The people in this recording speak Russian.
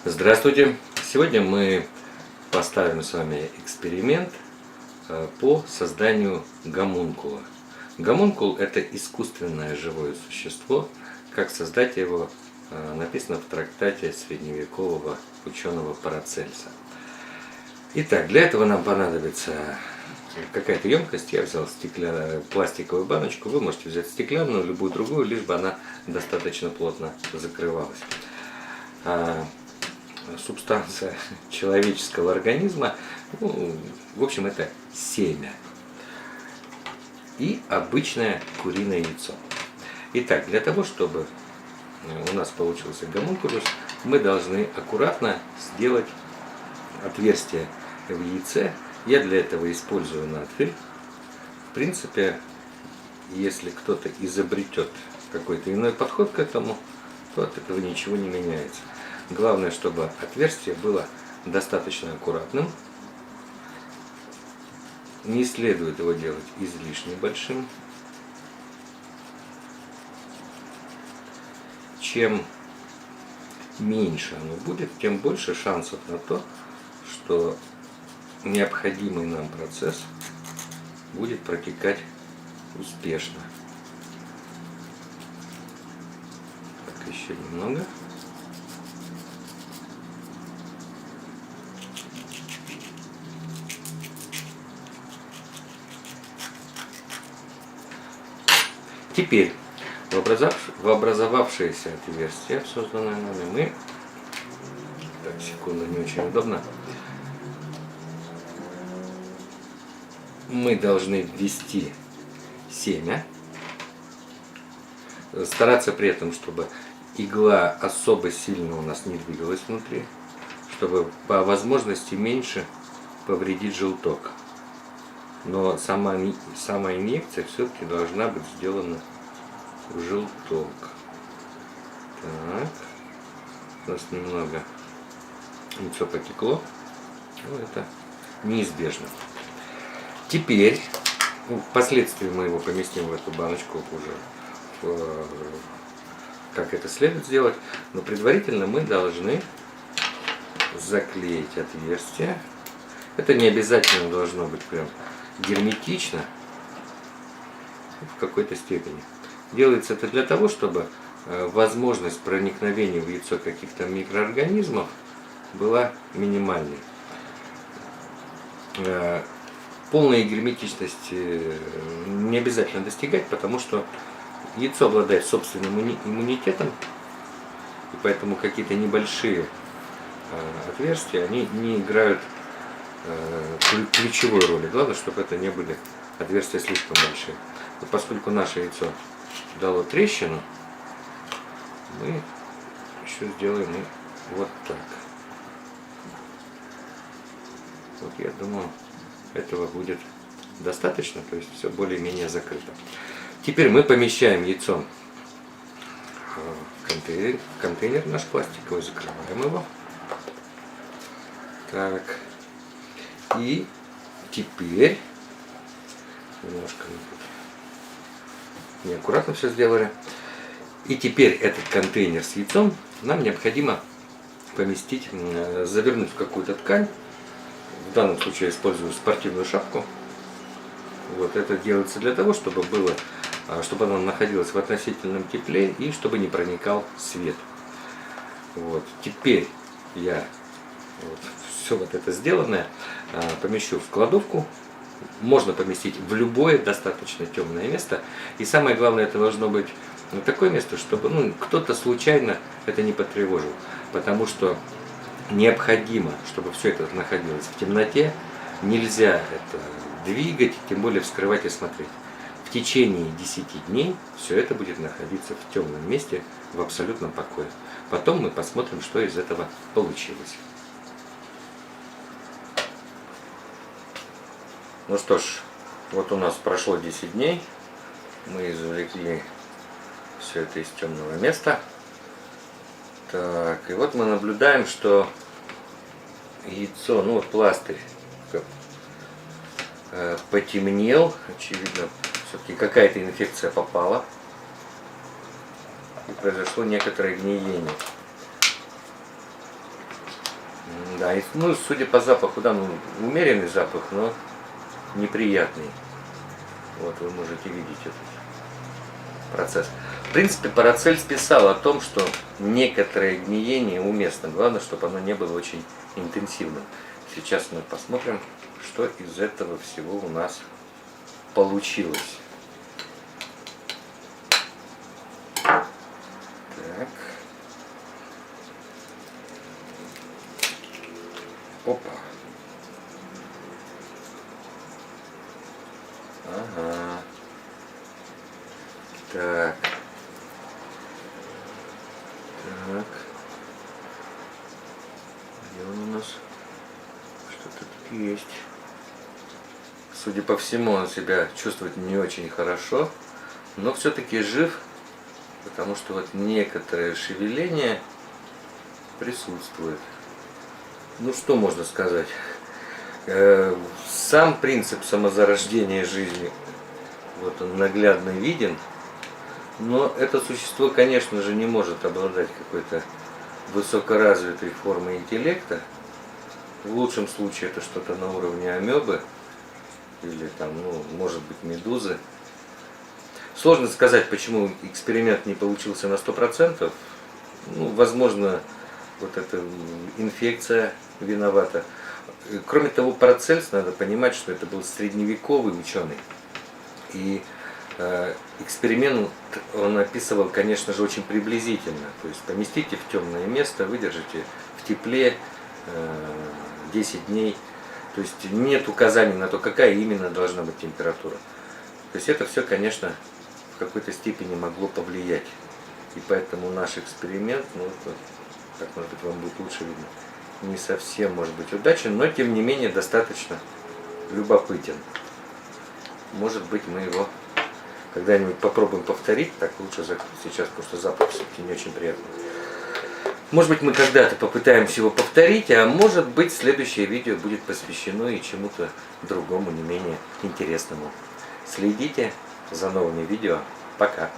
Здравствуйте! Сегодня мы поставим с вами эксперимент по созданию гомункула. Гомункул – это искусственное живое существо. Как создать его, написано в трактате средневекового ученого Парацельса. Итак, для этого нам понадобится какая-то емкость. Я взял пластиковую баночку. Вы можете взять стеклянную, любую другую, лишь бы она достаточно плотно закрывалась. Субстанция человеческого организма, в общем, это семя и обычное куриное яйцо. Итак, для того, чтобы у нас получился гомункулус, мы должны аккуратно сделать отверстие в яйце. Я для этого использую надфиль. В принципе, если кто-то изобретет какой-то иной подход к этому, то от этого ничего не меняется. Главное, чтобы отверстие было достаточно аккуратным. Не следует его делать излишне большим. Чем меньше оно будет, тем больше шансов на то, что необходимый нам процесс будет протекать успешно. Так, еще немного. Теперь в образовавшееся отверстие, созданное нами, мы, так, секунду, не очень удобно, мы должны ввести семя, стараться при этом, чтобы игла особо сильно у нас не двигалась внутри, чтобы по возможности меньше повредить желток. Но сама инъекция все-таки должна быть сделана в желток. Так, у нас немного яйцо потекло, но это неизбежно. Теперь, впоследствии мы его поместим в эту баночку уже, как это следует сделать, но предварительно мы должны заклеить отверстие. Это не обязательно должно быть прям герметично, в какой-то степени. Делается это для того, чтобы возможность проникновения в яйцо каких-то микроорганизмов была минимальной. Полной герметичности не обязательно достигать, потому что яйцо обладает собственным иммунитетом, и поэтому какие-то небольшие отверстия, они не играют ключевой роли. Главное, чтобы это не были отверстия слишком большие. Но поскольку наше яйцо дало трещину, мы еще сделаем вот так. Вот, я думаю, этого будет достаточно, то есть все более-менее закрыто. Теперь мы помещаем яйцо в контейнер наш пластиковый, закрываем его. Так. И теперь немножко неаккуратно все сделали. И теперь этот контейнер с яйцом нам необходимо поместить, завернуть в какую-то ткань. В данном случае я использую спортивную шапку. Вот это делается для того, чтобы она находилась в относительном тепле и чтобы не проникал свет. Вот. Теперь я все вот это сделанное помещу в кладовку. Можно поместить в любое достаточно темное место. И самое главное, это должно быть такое место, чтобы кто-то случайно это не потревожил. Потому что необходимо, чтобы все это находилось в темноте. Нельзя это двигать, тем более вскрывать и смотреть. В течение 10 дней все это будет находиться в темном месте, в абсолютном покое. Потом мы посмотрим, что из этого получилось. Ну что ж, вот у нас прошло 10 дней. Мы извлекли все это из темного места. Так, и вот мы наблюдаем, что яйцо, пластырь потемнел. Очевидно, все-таки какая-то инфекция попала. И произошло некоторое гниение. Да, и, ну, судя по запаху, да, ну, умеренный запах, но неприятный. Вот вы можете видеть этот процесс. В принципе, Парацельс писал о том, что некоторое гниение уместно. Главное, чтобы оно не было очень интенсивным. Сейчас мы посмотрим, что из этого всего у нас получилось. Так. Опа. Ага. Так. Так. Где он у нас? Что-то тут есть. Судя по всему, он себя чувствует не очень хорошо, но все-таки жив, потому что вот некоторое шевеление присутствует. Ну что можно сказать? Сам принцип самозарождения жизни, вот он наглядно виден, но это существо, конечно же, не может обладать какой-то высокоразвитой формой интеллекта. В лучшем случае это что-то на уровне амебы или там, ну, может быть, медузы. Сложно сказать, почему эксперимент не получился на 100%. Ну, возможно, вот эта инфекция виновата. Кроме того, Парацельс, надо понимать, что это был средневековый ученый. И эксперимент он описывал, конечно же, очень приблизительно. То есть поместите в темное место, выдержите в тепле 10 дней. То есть нет указаний на то, какая именно должна быть температура. То есть это все, конечно, в какой-то степени могло повлиять. И поэтому наш эксперимент, ну, так, может быть, вам будет лучше видно, не совсем может быть удачен, но тем не менее достаточно любопытен. Может быть, мы его когда-нибудь попробуем повторить. Так, лучше сейчас, потому что запах все-таки не очень приятный. Может быть, мы когда-то попытаемся его повторить, а может быть, следующее видео будет посвящено и чему-то другому, не менее интересному. Следите за новыми видео. Пока!